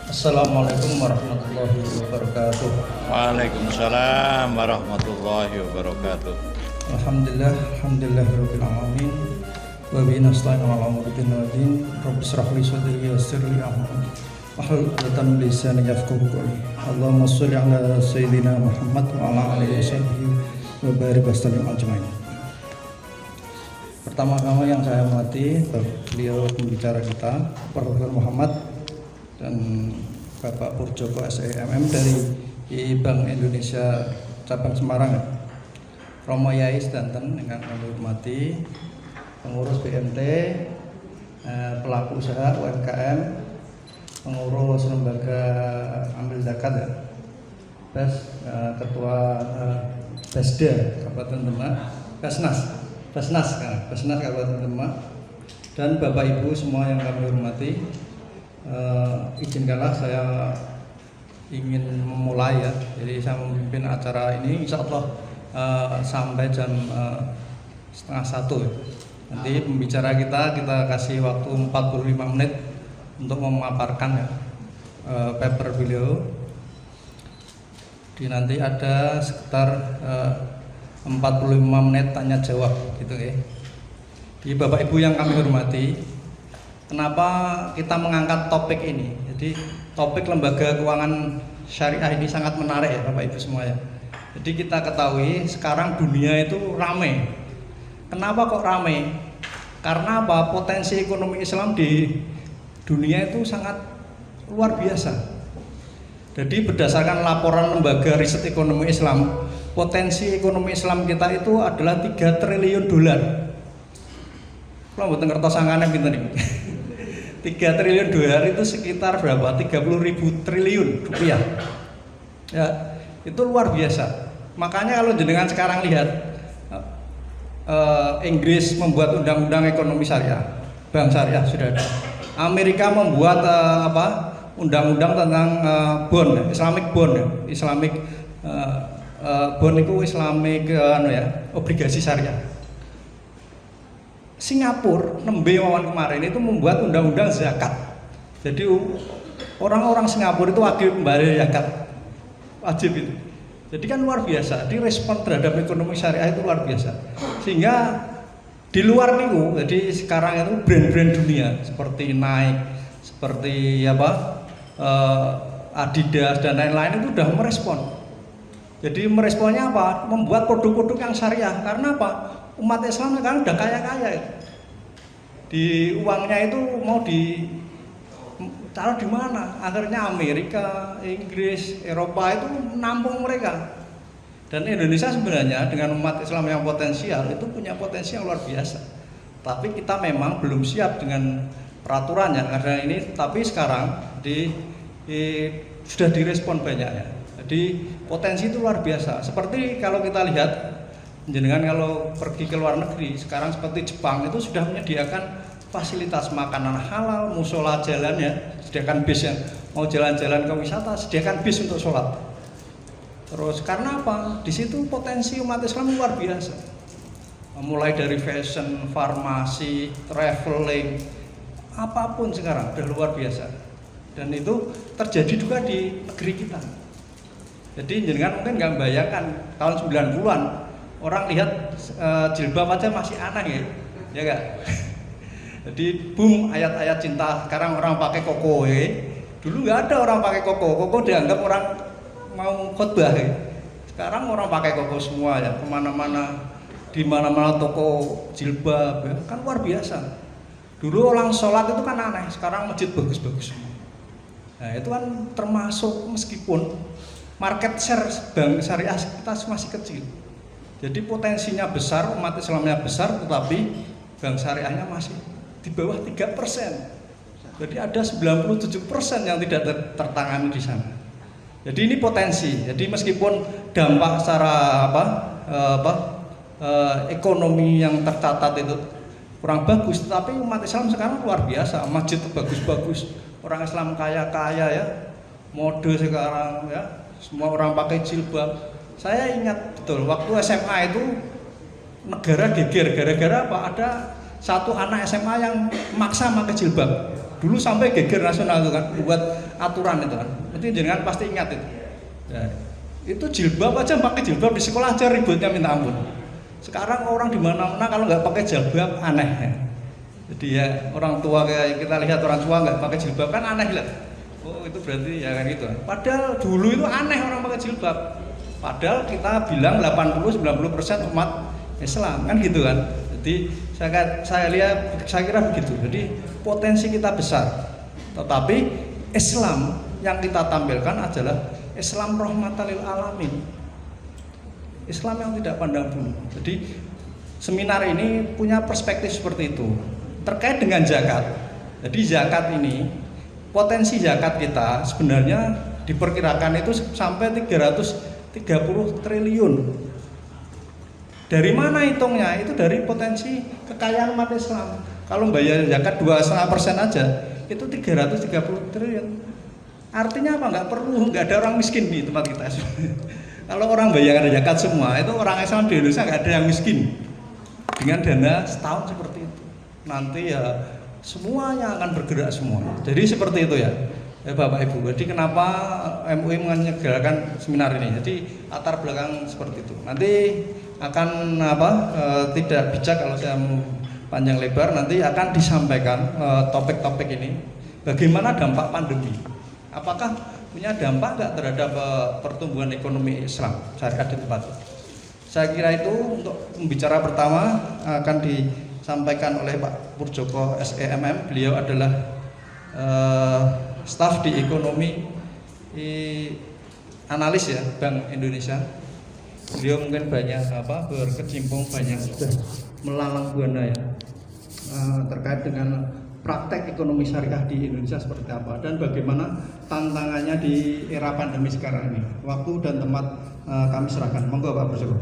Assalamualaikum warahmatullahi wabarakatuh. Waalaikumsalam warahmatullahi wabarakatuh. Alhamdulillah, alhamdulillahirabbil alamin. Wa bihi nasta'inu ala umuri dunya wad din. Rabbi shrah li sadri wa yassir li amri. Wahlul 'uqdatam min lisani yafqahu qawli. Allahumma shalli ala sayyidina Muhammad wa ala alihi washabbihi wa barik wa sallim ajmain. Pertama-tama yang saya hormati beliau pembicara kita, Profesor Muhammad dan Bapak Purjoko SEMM dari Bank Indonesia Cabang Semarang, Romo Yai Sedanten dengan kami hormati, pengurus BMT, pelaku usaha UMKM, pengurus lembaga ambil zakat ya, terus ketua Basda Kabupaten Demak, Basnas Kabupaten Demak, dan Bapak Ibu semua yang kami hormati. Izinkanlah saya ingin memulai ya. Jadi saya memimpin acara ini insya Allah sampai jam 12:30 ya. Nanti pembicara kita kasih waktu 45 menit untuk memaparkan ya, paper beliau. Nanti ada sekitar 45 menit tanya jawab gitu ya. Jadi Bapak Ibu yang kami hormati, kenapa kita mengangkat topik ini? Jadi topik lembaga keuangan syariah ini sangat menarik ya Bapak Ibu semua ya. Jadi kita ketahui sekarang dunia itu ramai. Kenapa kok ramai? Karena apa? Potensi ekonomi Islam di dunia itu sangat luar biasa. Jadi berdasarkan laporan lembaga riset ekonomi Islam, potensi ekonomi Islam kita itu adalah 3 triliun dolar. Kalau mboten ngertos angkane pinten iki. 3 triliun dolar itu sekitar berapa? 30.000 triliun rupiah. Ya, itu luar biasa. Makanya kalau jenengan sekarang lihat Inggris membuat undang-undang ekonomi syariah, bank syariah sudah ada. Amerika membuat undang-undang tentang bond, Islamic bond, Islamic bond itu Islamic obligasi syariah. Singapura nembe mawon kemarin itu membuat undang-undang zakat. Jadi orang-orang Singapura itu wajib membayar zakat, wajib itu. Jadi kan luar biasa. Jadi respon terhadap ekonomi syariah itu luar biasa. Sehingga di luar niku, jadi sekarang itu brand-brand dunia seperti Nike, seperti Adidas dan lain-lain itu sudah merespon. Jadi meresponnya apa? Membuat produk-produk yang syariah. Karena apa? Umat Islam sekarang udah kaya-kaya. Di uangnya itu mau ditaruh di mana? Akhirnya Amerika, Inggris, Eropa itu menampung mereka. Dan Indonesia sebenarnya dengan umat Islam yang potensial itu punya potensi yang luar biasa. Tapi kita memang belum siap dengan peraturannya karena ini. Tapi sekarang sudah direspon banyak ya. Jadi potensi itu luar biasa. Seperti kalau kita lihat, jenengan kalau pergi ke luar negeri sekarang seperti Jepang itu sudah menyediakan fasilitas makanan halal, musola jalan ya, sediakan bis yang mau jalan-jalan ke wisata, sediakan bis untuk sholat. Terus karena apa? Di situ potensi umat Islam luar biasa. Mulai dari fashion, farmasi, traveling, apapun sekarang udah luar biasa. Dan itu terjadi juga di negeri kita. Jadi jenengan mungkin nggak membayangkan tahun 90-an orang lihat jilbab aja masih aneh ya nggak? Jadi boom ayat-ayat cinta. Sekarang orang pakai koko Dulu nggak ada orang pakai koko dianggap orang mau khotbah Sekarang orang pakai koko semua ya, kemana-mana, di mana-mana toko jilbab ya. Kan luar biasa. Dulu orang sholat itu kan aneh, sekarang masjid bagus-bagus semua. Nah itu kan termasuk meskipun market share bank syariah kita masih kecil. Jadi potensinya besar, umat Islamnya besar, tetapi bank syariahnya masih di bawah 3%. Jadi ada 97% yang tidak tertangani di sana. Jadi ini potensi. Jadi meskipun dampak secara ekonomi yang tercatat itu kurang bagus, tetapi umat Islam sekarang luar biasa. Masjid bagus-bagus, orang Islam kaya-kaya ya, mode sekarang ya. Semua orang pakai jilbab. Saya ingat betul waktu SMA itu negara geger gara-gara apa? Ada satu anak SMA yang maksa pakai jilbab. Dulu sampai geger nasional itu kan buat aturan itu kan. Nanti jenengan pasti ingat itu. Ya, itu jilbab aja, pakai jilbab di sekolah aja ributnya minta ampun. Sekarang orang di mana-mana kalau nggak pakai jilbab aneh. Ya. Jadi ya orang tua kayak kita lihat orang tua nggak pakai jilbab kan aneh lah. Oh itu berarti ya kan gitu. Padahal dulu itu aneh orang pakai jilbab. Padahal kita bilang 80-90% umat Islam kan gitu kan. Jadi saya kira begitu. Jadi potensi kita besar. Tetapi Islam yang kita tampilkan adalah Islam rahmatan lil alamin. Islam yang tidak pandang bulu. Jadi seminar ini punya perspektif seperti itu. Terkait dengan zakat. Jadi zakat ini, potensi zakat kita sebenarnya diperkirakan itu sampai 330 triliun. Dari mana hitungnya? Itu dari potensi kekayaan umat Islam. Kalau bayar zakat 2,5% aja, itu 330 triliun. Artinya apa? Nggak ada orang miskin di tempat kita. Kalau orang bayar zakat semua, itu orang Islam di Indonesia nggak ada yang miskin. Dengan dana setahun seperti itu. Nanti ya semuanya akan bergerak semua. Jadi seperti itu ya. Bapak Ibu, jadi kenapa MUI menyelenggarakan seminar ini? Jadi latar belakang seperti itu. Nanti akan tidak bijak kalau saya panjang lebar. Nanti akan disampaikan topik-topik ini. Bagaimana dampak pandemi? Apakah punya dampak nggak terhadap pertumbuhan ekonomi Islam syariat di tempat? Saya kira itu untuk pembicara pertama akan disampaikan oleh Pak Purjoko SEMM. Beliau adalah staf di ekonomi analis ya Bank Indonesia. Beliau mungkin banyak berkecimpung, banyak sudah melalang buana ya terkait dengan praktek ekonomi syariah di Indonesia seperti apa dan bagaimana tantangannya di era pandemi sekarang ini. Waktu dan tempat kami serahkan. Monggo Pak Purjoko.